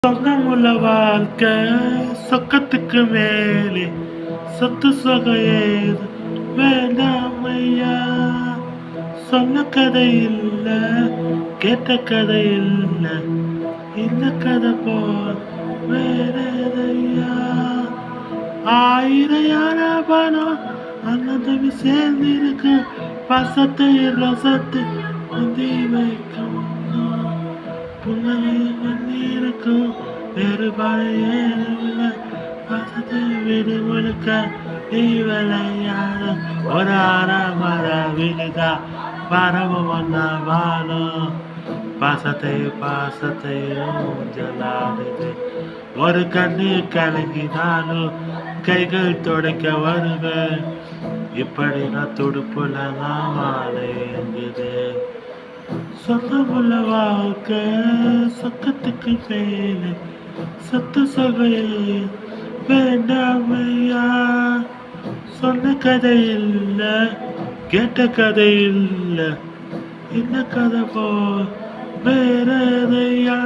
சொந்தமுள்ள வாழ்க்கை சொக்கத்துக்கு மேலே சொத்து சொகையேது வேண்டாம் ஐயா. சொன்ன கதை இல்ல, கேட்ட கதை இல்ல, இந்த கதை போல் வேறதையா. ஆயிரம் யார பணம் அன்னதவி சேர்ந்திருக்கு, பசத்தை ரசத்தை முந்தி வைக்கும் புன்னகைக்கும் வேறுபாடு ஏதுமில்லை. பசத்தை விடு முழுக்க நீ விளையாட ஒரு மர விழுதா பரவம் ஒன்னா வாழும். பாசத்தையும் ஊஞ்சலாடுது. ஒரு கண்ணு கலங்கினாலும் கைகள் துடைக்க வருவேன். இப்படி நான் துடுப்புல நான் வாழ எங்குது. சொந்தமுள்ள வாழ்க்கை சொக்கத்துக்கு மேலே சொத்து சொகையே வேண்டாம் ஐயா. சொன்ன கதை இல்ல, கேட்ட கதை இல்ல, இந்த கதை போ வேறதையா.